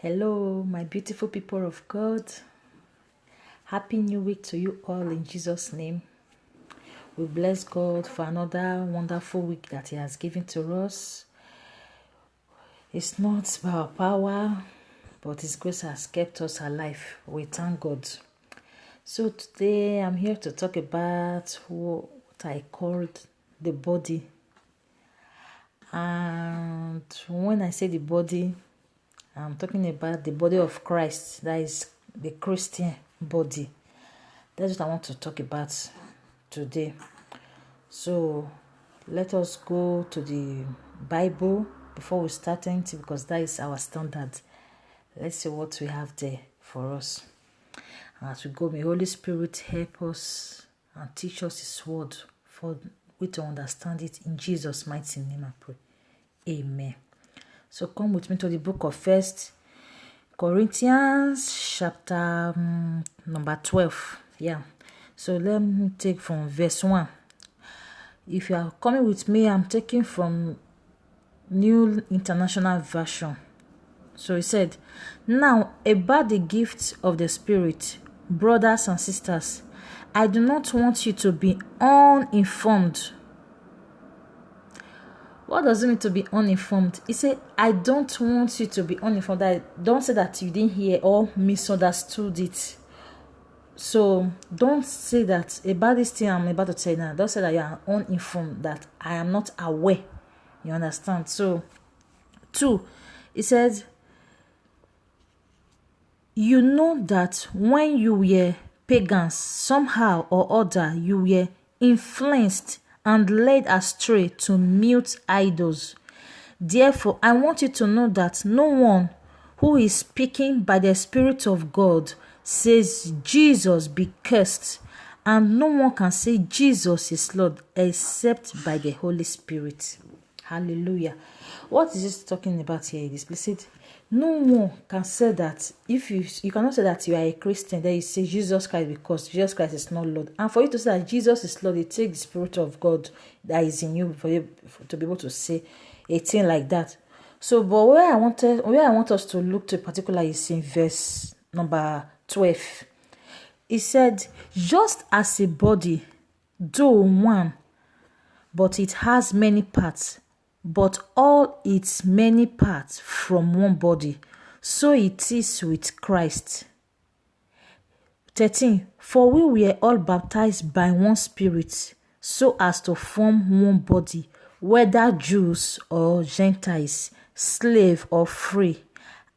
Hello, my beautiful people of God. Happy New Week to you all in Jesus' name. We bless God for another wonderful week that He has given to us. It's not by our power, but His grace has kept us alive. We thank God. So today I'm here to talk about what I called the body. And when I say the body, I'm talking about the body of Christ, that is the Christian body. That's what I want to talk about today. So let us go to the Bible before we start anything, because that is our standard. Let's see what we have there for us. And as we go, may Holy Spirit help us and teach us His word for we to understand it. In Jesus' mighty name I pray. Amen. So come with me to the book of 1 Corinthians chapter number 12. Yeah. So let me take from verse 1. If you are coming with me, I'm taking from New International Version. So he said, "Now about the gift of the Spirit, brothers and sisters, I do not want you to be uninformed." What does it mean to be uninformed? He said, I don't want you to be uninformed. Don't say that you didn't hear or misunderstood it. So don't say that about this thing I'm about to tell you now. Don't say that you are uninformed, that I am not aware. You understand? So, 2, he said, you know that when you were pagans, somehow or other, you were influenced and led astray to mute idols. Therefore, I want you to know that no one who is speaking by the Spirit of God says Jesus be cursed, and no one can say Jesus is Lord except by the Holy Spirit. Hallelujah. What is this talking about here? It is explicit. No one can say that. If you cannot say that you are a Christian, then you say Jesus Christ, because Jesus Christ is not Lord. And for you to say that Jesus is Lord, it takes the Spirit of God that is in you for you to be able to say a thing like that. So, but where I want us to look to particularly is in verse number 12. He said, just as a body, though one, but it has many parts, but all its many parts from one body, so it is with Christ. 13. For we were all baptized by one Spirit, so as to form one body, whether Jews or Gentiles, slave or free,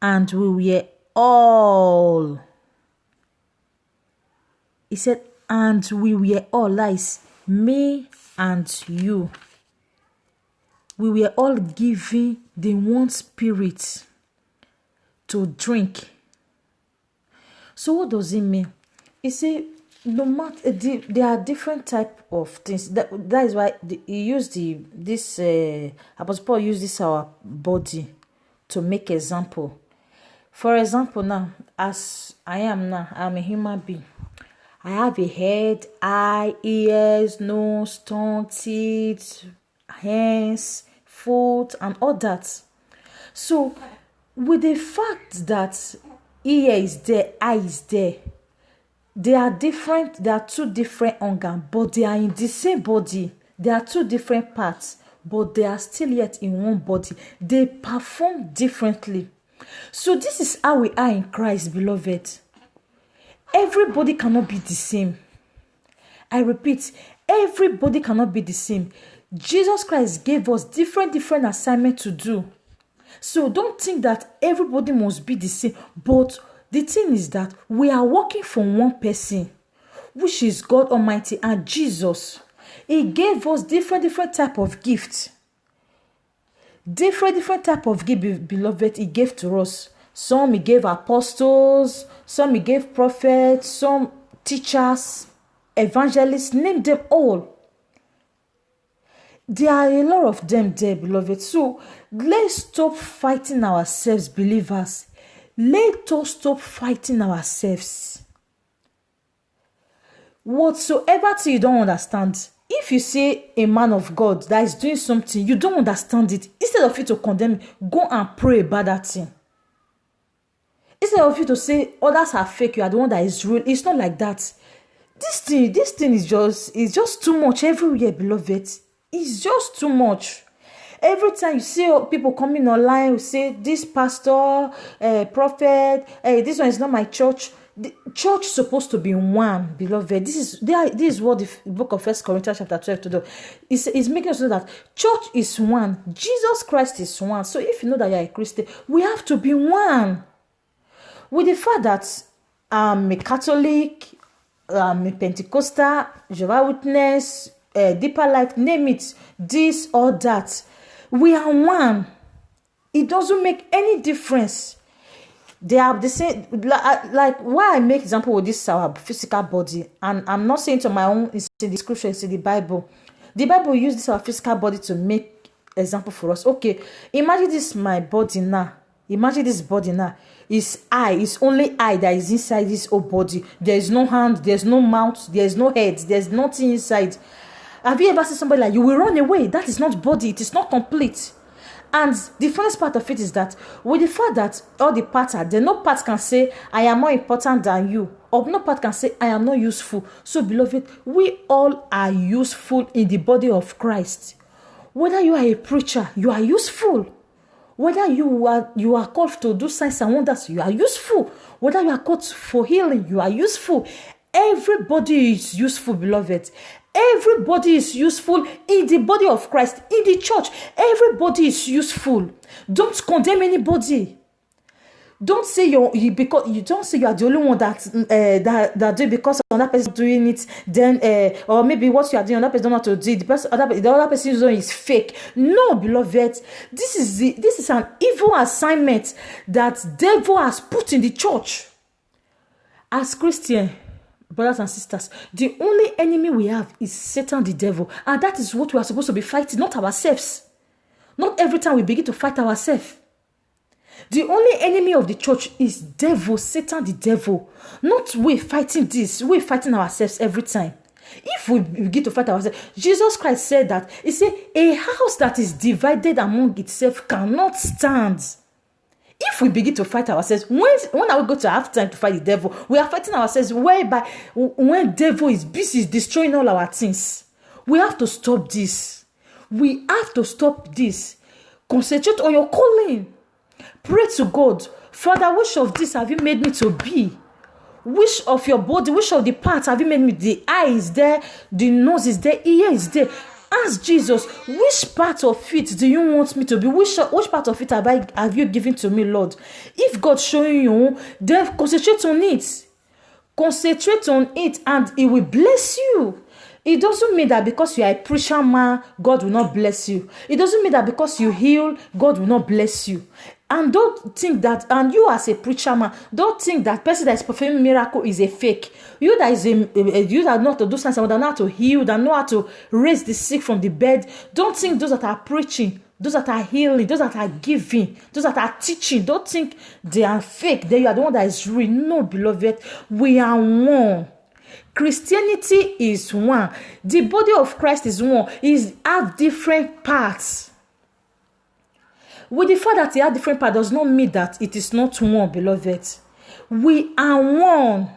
and we were all. He said, and we were all, lies, me and you. We were all given the one Spirit to drink. So what does it mean? He said, no matter there are different type of things. That is why he used Apostle Paul used this our body to make example. For example, now as I am now, I'm a human being. I have a head, eye, ears, nose, tongue, teeth, hands, foot, and all that. So, with the fact that ear is there, eye is there, they are different. They are two different organs, but they are in the same body. They are two different parts, but they are still yet in one body. They perform differently. So, this is how we are in Christ, beloved. Everybody cannot be the same. I repeat, everybody cannot be the same. Jesus Christ gave us different assignments to do. So don't think that everybody must be the same. But the thing is that we are working for one person, which is God Almighty and Jesus. He gave us different type of gifts. Different type of gift, beloved, He gave to us. Some He gave apostles, some He gave prophets, some teachers, evangelists, name them all. There are a lot of them there, beloved. So let's stop fighting ourselves, believers. Let us stop fighting ourselves. Whatsoever thing you don't understand, if you see a man of God that is doing something, you don't understand it, instead of you to condemn, go and pray about that thing. Instead of you to say others are fake, you are the one that is real. It's not like that. This thing is just too much everywhere, beloved. It's just too much. Every time you see people coming online who say this pastor, prophet, this one is not my church. The church is supposed to be one, beloved. This is what the book of 1 Corinthians chapter 12 to do. It's making us know that church is one. Jesus Christ is one. So if you know that you are a Christian, we have to be one. With the fact that I'm a Catholic, I'm a Pentecostal, Jehovah's Witness, Deeper Life, name it, this or that, we are one. It doesn't make any difference. They are the same. Like why I make example with this our physical body, and I'm not saying to my own. It's in the scripture, it's in the Bible. The Bible uses this our physical body to make example for us. Okay, imagine this my body now. Imagine this body now. It's eye. It's only eye that is inside this whole body. There is no hand. There's no mouth. There's no head. There's nothing inside. Have you ever seen somebody like you will run away? That is not body. It is not complete. And the first part of it is that with the fact that all the parts are there, no part can say I am more important than you, or no part can say I am not useful. So beloved, we all are useful in the body of Christ. Whether you are a preacher, you are useful. Whether you are called to do signs and wonders, you are useful. Whether you are called for healing, you are useful. Everybody is useful, beloved. Everybody is useful in the body of Christ, in the church. Everybody is useful. Don't condemn anybody. Don't say you are the only one that do it because another person is doing it. Then or maybe what you are doing, another person don't know how to do it. The other person doing is fake. No, beloved, this is an evil assignment that devil has put in the church. As Christian brothers and sisters, the only enemy we have is Satan, the devil, and that is what we are supposed to be fighting, not ourselves. Not every time we begin to fight ourselves. The only enemy of the church is devil, Satan, the devil. Not we fighting this, we fighting ourselves every time. If we begin to fight ourselves, Jesus Christ said that. He said, a house that is divided among itself cannot stand. If we begin to fight ourselves, when are we going to have time to fight the devil? We are fighting ourselves whereby when devil is busy destroying all our things. We have to stop this. We have to stop this. Concentrate on your calling. Pray to God. Father, which of this have you made me to be? Which of your body, which of the parts have you made me? The eye is there, the nose is there, ear is there. Ask Jesus, which part of it do you want me to be? Which part of it have you given to me, Lord? If God showing you, then concentrate on it. Concentrate on it and it will bless you. It doesn't mean that because you are a preacher man, God will not bless you. It doesn't mean that because you heal, God will not bless you. And don't think that, and you as a preacher man, don't think that person that is performing miracle is a fake. You that know how to do something, that know how to heal, that know how to raise the sick from the bed. Don't think those that are preaching, those that are healing, those that are giving, those that are teaching, don't think they are fake. That you are the one that is real. No, beloved, we are one. Christianity is one. The body of Christ is one. It have different parts. With the fact that they have different parts does not mean that it is not one, beloved. We are one.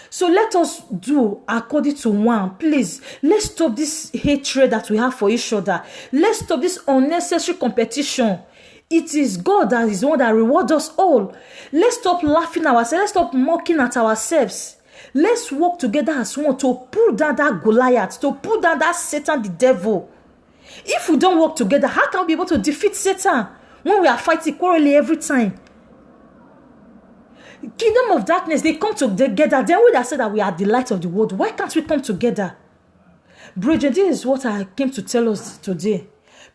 So let us do according to one. Please, let's stop this hatred that we have for each other. Let's stop this unnecessary competition. It is God that is the one that rewards us all. Let's stop laughing at ourselves. Let's stop mocking at ourselves. Let's work together as one to pull down that Goliath, to pull down that Satan, the devil. If we don't work together, how can we be able to defeat Satan when we are fighting quarreling every time? Kingdom of darkness, they come together. Then we that say that we are the light of the world. Why can't we come together? Brethren, this is what I came to tell us today.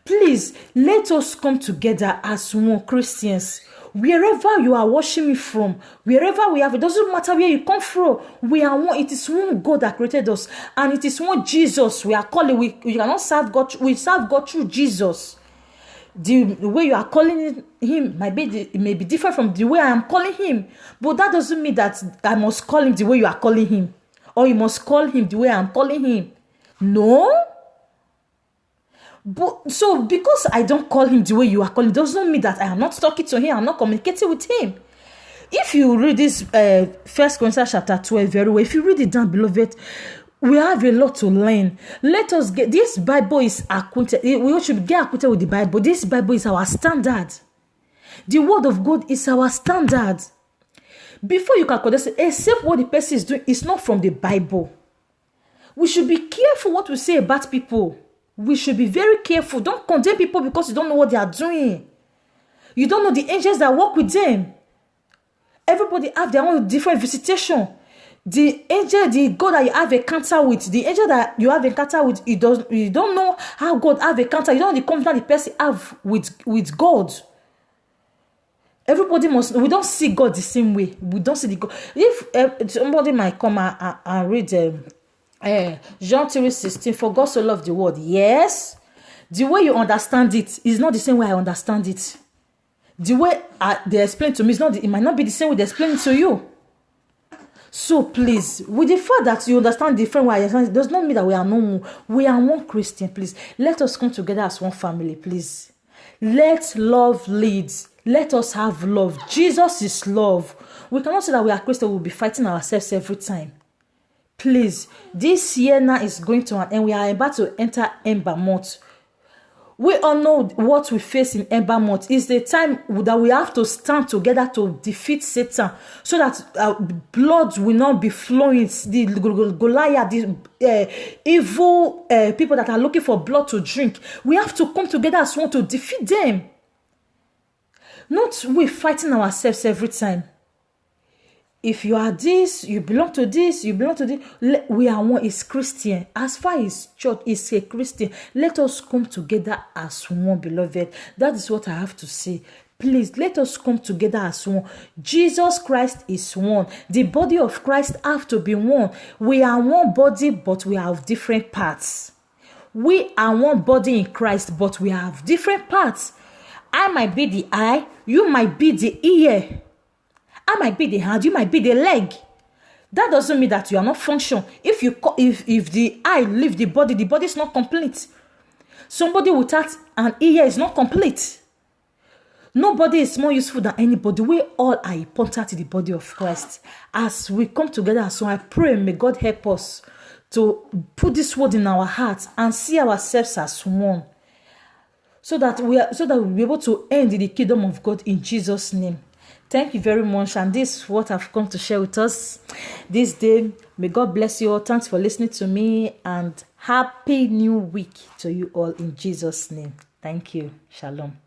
Please, let us come together as one Christians. Wherever you are watching me from, wherever we have, it doesn't matter where you come from. We are one. It is one God that created us, and it is one Jesus we are calling. We cannot serve God. We serve God through Jesus. The way you are calling him may be different from the way I am calling him, but that doesn't mean that I must call him the way you are calling him, or you must call him the way I am calling him. No. But so because I don't call him the way you are calling, doesn't mean that I am not talking to him, I'm not communicating with him. If you read this 1 Corinthians chapter 12 very well, if you read it down, beloved, we have a lot to learn. Let us get this Bible is acquainted. We should get acquainted with the Bible. This Bible is our standard. The word of God is our standard. Before you can condemn, except what the person is doing is not from the Bible. We should be careful what we say about people. We should be very careful. Don't condemn people because you don't know what they are doing. You don't know the angels that work with them. Everybody have their own different visitation. The angel, the God that you have encounter with, the angel that you have encounter with, you don't know how God have encounter. You don't know the confidence the person have with God. Everybody we don't see God the same way. We don't see the God. If somebody might come and read John 3:16, for God so loved the world. Yes, the way you understand it is not the same way I understand it. The way they explain to me is it might not be the same way they explain it to you. So please, with the fact that you understand different way, it does not mean that we are no more. We are one Christian. Please, let us come together as one family. Please, let love lead. Let us have love. Jesus is love. We cannot say that we are Christian. We'll be fighting ourselves every time. Please, this year now is going to an end. We are about to enter Ember month. We all know what we face in Ember month. It's the time that we have to stand together to defeat Satan, so that blood will not be flowing. The Goliath, the evil people that are looking for blood to drink, we have to come together as one to defeat them. Not we fighting ourselves every time. If you are this, you belong to this, you belong to this. We are one, is Christian. As far as church is a Christian, let us come together as one, beloved. That is what I have to say. Please, let us come together as one. Jesus Christ is one. The body of Christ have to be one. We are one body, but we have different parts. We are one body in Christ, but we have different parts. I might be the eye, you might be the ear. I might be the hand, you might be the leg. That doesn't mean that you are not functional. If the eye leave the body is not complete. Somebody without an ear is not complete. Nobody is more useful than anybody. We all are important to the body of Christ. As we come together, so I pray, may God help us to put this word in our hearts and see ourselves as one, so that we'll be able to end in the kingdom of God in Jesus' name. Thank you very much, and this is what I've come to share with us this day. May God bless you all. Thanks for listening to me, and happy new week to you all in Jesus' name. Thank you. Shalom.